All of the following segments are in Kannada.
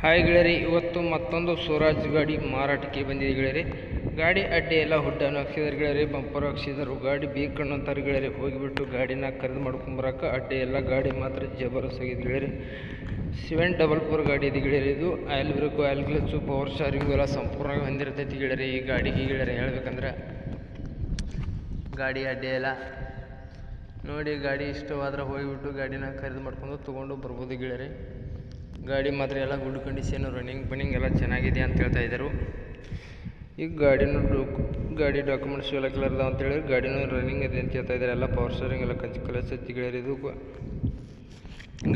ಹಾಯ್ ಗೆಳೆಯರಿ, ಇವತ್ತು ಮತ್ತೊಂದು ಸ್ವರಾಜ್ ಗಾಡಿ ಮಾರಾಟಕ್ಕೆ ಬಂದಿದೆ ಗೆಳೆಯರಿ. ಗಾಡಿ ಅಡ್ಡಿ ಎಲ್ಲ ಹುಡ್ಡನ್ನು ಹಾಕ್ಸಿದಾರೆ ಗೆಳೆಯರಿ, ಬಂಪರ್ ಹಾಕ್ಸಿದರು. ಗಾಡಿ ಬೇಕಣ್ಣು ಅಂತಾರೆ ಗೆಳೆಯರಿ. ಹೋಗಿಬಿಟ್ಟು ಗಾಡಿನ ಖರೀದಿ ಮಾಡ್ಕೊಂಬರಕ್ಕೆ ಅಡ್ಡಿ ಎಲ್ಲ ಗಾಡಿ ಮಾತ್ರ ಜಬರ್ದಸ್ತ್ ಆಗಿದೆ ಗೆಳೆಯರಿ. 744 ಗಾಡಿ ಇದೆ ಗೆಳೆಯರಿ. ಇದು oil brake, oil clutch, power steering ಎಲ್ಲ ಸಂಪೂರ್ಣವಾಗಿ ಹೊಂದಿರ್ತೈತಿ ಗೆಳೆಯರಿ. ಈ ಗಾಡಿಗೆ ಗೆಳೆಯರಿ ಹೇಳ್ಬೇಕಂದ್ರೆ ಗಾಡಿ ಅಡ್ಡಿ ಎಲ್ಲ ನೋಡಿ. ಗಾಡಿ ಇಷ್ಟವಾದ್ರೆ ಹೋಗಿಬಿಟ್ಟು ಗಾಡಿನ ಖರೀದಿ ಮಾಡ್ಕೊಂಡು ತೊಗೊಂಡು ಬರ್ಬೋದು ಗೆಳೆಯರಿ. ಗಾಡಿ ಮಾತ್ರ ಎಲ್ಲ ಗುಡ್ ಕಂಡೀಷನು, ರನ್ನಿಂಗ್ ಎಲ್ಲ ಚೆನ್ನಾಗಿದೆ ಅಂತ ಹೇಳ್ತಾ ಇದ್ದರು. ಈಗ ಗಾಡಿ ಡಾಕ್ಯುಮೆಂಟ್ಸ್ ಎಲ್ಲ ಕ್ಲಿಯರ್ ಅದಾವ ಅಂತ ಹೇಳಿ ಗಾಡಿನೂ ರನ್ನಿಂಗ್ ಇದೆ ಅಂತ ಹೇಳ್ತಾ ಇದ್ದಾರೆ. ಎಲ್ಲ ಪವರ್ ಸ್ಟಾರಿಂಗ್ ಎಲ್ಲ ಕಲರ್ಸ್ ಹಚ್ಚಿ ಗೆಳೆಯರಿ. ಇದು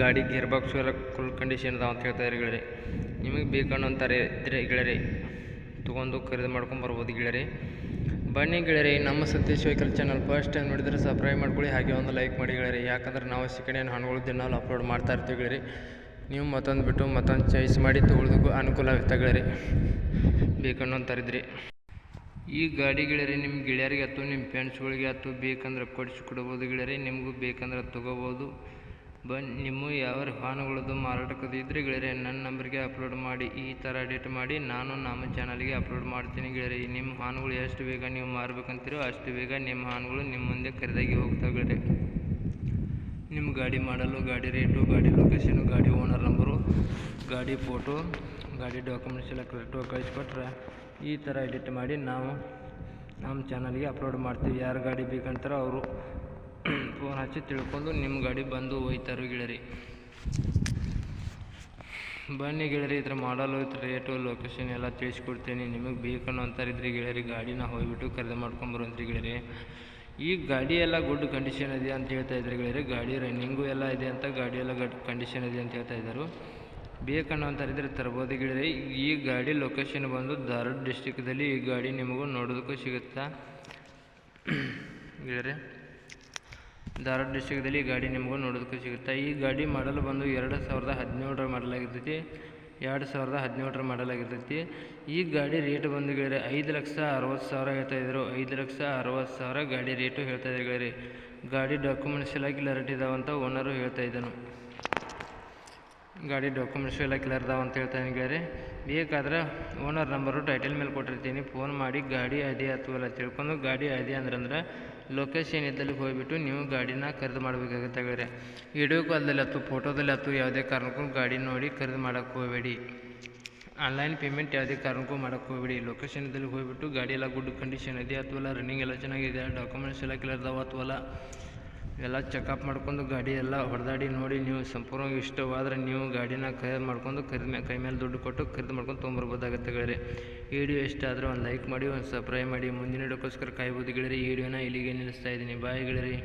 ಗಾಡಿ ಗೇರ್ ಬಾಕ್ಸು ಎಲ್ಲ ಫುಲ್ ಕಂಡೀಷನ್ ಅದಾವ ಅಂತ ಹೇಳ್ತಾ ಇದ್ದಾರೆ ಗೆಳೆಯರಿ. ನಿಮಗೆ ಬೇಕಣ್ಣು ಅಂತಾರೆ ಇದ್ರೆ ಗೆಳೆಯರಿ ತೊಗೊಂಡು ಖರೀದಿ ಮಾಡ್ಕೊಂಡು ಬರ್ಬೋದು ಗೆಳೆಯರಿ. ಬನ್ನಿ ಗೆಳೆಯರಿ, ನಮ್ಮ Satish vehicle channel first time ನೋಡಿದರೆ ಸಬ್ಸ್ಕ್ರೈಬ್ ಮಾಡ್ಕೊಳ್ಳಿ, ಹಾಗೆ ಒಂದು ಲೈಕ್ ಮಾಡಿ ಗೆಳೆಯರಿ. ಯಾಕಂದ್ರೆ ನಾವು ಸೆಕೆಂಡ್ ಹ್ಯಾಂಡ್ ಹಣ್ಣುಗಳು ದಿನಾಲು ಅಪ್ಲೋಡ್ ಮಾಡ್ತಾ ಇರ್ತೀವಿ ಗೆಳೆಯರಿ. ನೀವು ಮತ್ತೊಂದು ಬಿಟ್ಟು ಮತ್ತೊಂದು ಚಾಯ್ಸ್ ಮಾಡಿ ತೊಗೊಳೋದಕ್ಕೂ ಅನುಕೂಲ ಆಗುತ್ತೆ ಗೆಳೆಯರಿ, ಬೇಕಣ್ಣು ಅಂತಾರಿದ್ರಿ. ಈ ಗಾಡಿ ಗೆಳೆಯರಿ ನಿಮ್ಮ ಗೆಳೆಯರಿಗೆ ಅಥವಾ ನಿಮ್ಮ ಫ್ರೆಂಡ್ಸ್ಗಳಿಗೆ ಅಥವಾ ಬೇಕಂದ್ರೆ ಕೊಡ್ಬೋದು ಗೆಳೆಯರಿ. ನಿಮಗೂ ಬೇಕಂದ್ರೆ ತೊಗೋಬೋದು. ನಿಮ್ಮ ಯಾವ ವಾಹನಗಳದ್ದು ಮಾರಾಟಕ್ಕದು ಇದ್ದರೆ ಗೆಳೆಯರಿ ನನ್ನ ನಂಬರ್ಗೆ ಅಪ್ಲೋಡ್ ಮಾಡಿ, ಈ ಥರ ಎಡಿಟ್ ಮಾಡಿ ನಾನು ನಮ್ಮ ಚಾನಲ್ಗೆ ಅಪ್ಲೋಡ್ ಮಾಡ್ತೀನಿ ಗೆಳೆಯರಿ. ನಿಮ್ಮ ವಾಹನಗಳು ಎಷ್ಟು ಬೇಗ ನೀವು ಮಾರಬೇಕಂತೀರೋ ಅಷ್ಟು ಬೇಗ ನಿಮ್ಮ ವಾಹನಗಳು ನಿಮ್ಮ ಮುಂದೆ ಖರೀದಾಗಿ ಹೋಗ್ತಾವೆ ಗೆಳೆಯರಿ. ನಿಮ್ಮ ಗಾಡಿ ಮಾಡಲು, ಗಾಡಿ ರೇಟು, ಗಾಡಿ ಲೊಕೇಶನು, ಗಾಡಿ ಓನರ್ ನಂಬರು, ಗಾಡಿ ಫೋಟೋ, ಗಾಡಿ ಡಾಕ್ಯುಮೆಂಟ್ಸ್ ಎಲ್ಲ ಕರೆಕ್ಟಾಗಿ ಕಳಿಸ್ಕೊಟ್ರೆ ಈ ಥರ ಎಡಿಟ್ ಮಾಡಿ ನಾವು ನಮ್ಮ ಚಾನಲ್ಗೆ ಅಪ್ಲೋಡ್ ಮಾಡ್ತೀವಿ. ಯಾರು ಗಾಡಿ ಬೇಕಂತಾರೋ ಅವರು ಫೋನ್ ಹಚ್ಚಿ ತಿಳ್ಕೊಂಡು ನಿಮ್ಮ ಗಾಡಿ ಬಂದು ಒಯ್ತಾರೆ ಗೆಳೆಯರಿ. ಬನ್ನಿ ಗೆಳೆಯರಿ, ಇದ್ರ ಮಾಡಲು, ರೇಟು, ಲೊಕೇಶನ್ ಎಲ್ಲ ತಿಳಿಸ್ಕೊಡ್ತೀನಿ. ನಿಮಗೆ ಬೇಕನ್ನೋ ಅಂತಾರಿದ್ರಿ ಗೆಳೆಯರಿ ಗಾಡಿನ ಹೋಗ್ಬಿಟ್ಟು ಖರೀದಿ ಮಾಡ್ಕೊಂಬರೋಂತ್ರಿ ಗೆಳೆಯರಿ. ಈ ಗಾಡಿ ಎಲ್ಲ ಗುಡ್ ಕಂಡೀಷನ್ ಇದೆ ಅಂತ ಹೇಳ್ತಾ ಇದ್ದಾರೆ ಗೆಳೆಯರಿ. ಗಾಡಿ ರನ್ನಿಂಗು ಎಲ್ಲ ಇದೆ ಅಂತ, ಗಾಡಿ ಎಲ್ಲ ಗುಡ್ ಕಂಡೀಷನ್ ಇದೆ ಅಂತ ಹೇಳ್ತಾ ಇದ್ದರು. ಬೇಕನ್ನೋ ಅಂತಾರಿದ್ರೆ ತರ್ಬೋದು ಗೆಳೆಯರಿ. ಈ ಗಾಡಿ ಲೊಕೇಶನ್ ಬಂದು ಧಾರವಾಡ ಡಿಸ್ಟಿಕ್ದಲ್ಲಿ ಈ ಗಾಡಿ ನಿಮಗೂ ನೋಡೋದಕ್ಕೂ ಸಿಗುತ್ತಾ ಗೆಳೆಯರಿ. ಧಾರವಾಡ ಡಿಸ್ಟಿಕ್ದಲ್ಲಿ ಈ ಗಾಡಿ ನಿಮಗೂ ನೋಡೋದಕ್ಕೂ ಸಿಗುತ್ತೆ. ಈ ಗಾಡಿ ಮಾಡಲು ಬಂದು 2017 ಮಾಡಲಾಗಿರ್ತೈತಿ. 2017 ಮಾಡಲಾಗಿರ್ತೈತಿ. ಈ ಗಾಡಿ ರೇಟ್ ಬಂದು ಗೆಳೆಯರಿ 5,60,000 ಹೇಳ್ತಾ ಇದ್ರು. 5,60,000 ಗಾಡಿ ರೇಟು ಹೇಳ್ತಾ ಇದ್ದಾರೆ ಗೆಳೆಯರಿ. ಗಾಡಿ ಡಾಕ್ಯುಮೆಂಟ್ಸ್ ಎಲ್ಲ ಕ್ಲಿಯರಿಟಿ ಇದಾವಂತ ಓನರು ಹೇಳ್ತಾ ಇದ್ದನು. ಗಾಡಿ ಡಾಕ್ಯುಮೆಂಟ್ಸ್ ಎಲ್ಲ ಕ್ಲಿಯರ್ ಇದಾವ ಅಂತ ಹೇಳ್ತಾ ಇದ್ದೀನಿ ಗೆಳೆಯರಿ. ಬೇಕಾದ್ರೆ ಓನರ್ ನಂಬರು ಟೈಟಲ್ ಮೇಲೆ ಕೊಟ್ಟಿರ್ತೀನಿ, ಫೋನ್ ಮಾಡಿ ಗಾಡಿ ಇದೆ ಅಥವಾ ಎಲ್ಲ ತಿಳ್ಕೊಂಡು, ಗಾಡಿ ಇದೆ ಅಂದ್ರೆ ಲೊಕೇಶನ್ ಇದ್ದಲ್ಲಿ ಹೋಗಿಬಿಟ್ಟು ನೀವು ಗಾಡಿನ ಖರೀದಿ ಮಾಡಬೇಕಾಗುತ್ತೆ ಗೆಳೆಯರಿ. ವಿಡಿಯೋ ಕಾಲ್ದಲ್ಲಿ ಅಥವಾ ಫೋಟೋದಲ್ಲಿ ಅಥವಾ ಯಾವುದೇ ಕಾರಣಕ್ಕೂ ಗಾಡಿ ನೋಡಿ ಖರೀದಿ ಮಾಡೋಕ್ಕೆ ಹೋಗಬೇಡಿ. ಆನ್ಲೈನ್ ಪೇಮೆಂಟ್ ಯಾವುದೇ ಕಾರಣಕ್ಕೂ ಮಾಡೋಕ್ಕೆ ಹೋಗಬೇಡಿ. ಲೊಕೇಶನ್ ಇದ್ದಲ್ಲಿ ಹೋಗಿಬಿಟ್ಟು ಗಾಡಿ ಎಲ್ಲ ಗುಡ್ ಕಂಡೀಷನ್ ಇದೆ ಅಥವಾ ರನ್ನಿಂಗ್ ಎಲ್ಲ ಚೆನ್ನಾಗಿದೆ, ಡಾಕ್ಯುಮೆಂಟ್ಸ್ ಎಲ್ಲ ಕ್ಲಿಯರ್ ಇದಾವೆ ಅಥವಾ ಎಲ್ಲ ಚೆಕಪ್ ಮಾಡ್ಕೊಂಡು ಗಾಡಿ ಎಲ್ಲ ಹೊಡೆದಾಡಿ ನೋಡಿ, ನೀವು ಸಂಪೂರ್ಣವಾಗಿ ಇಷ್ಟವಾದರೆ ನೀವು ಗಾಡಿನ ಖರೀದಿ ಮಾಡ್ಕೊಂಡು ಕೈ ಮೇಲೆ ದುಡ್ಡು ಕೊಟ್ಟು ಖರೀದಿ ಮಾಡ್ಕೊಂಡು ತೊಗೊಂಬರ್ಬೋದಾಗುತ್ತೆ ಗೆಳೆಯರಿ. ಈ ವಿಡಿಯೋ ಇಷ್ಟ ಆದರೆ ಒಂದು ಲೈಕ್ ಮಾಡಿ, ಒಂದು ಸಬ್ಸ್ಕ್ರೈಬ್ ಮಾಡಿ. ಮುಂದಿನ ವಿಡಿಯೋಕ್ಕೋಸ್ಕರ ಕಾಯ್ಬೋದು ಗೆಳೆಯರಿ. ಈ ವಿಡಿಯೋನ ಇಲ್ಲಿಗೆ ನಿಲ್ಲಿಸ್ತಾ ಇದ್ದೀನಿ. ಬಾಯ್ ಗೆಳೆಯರಿ.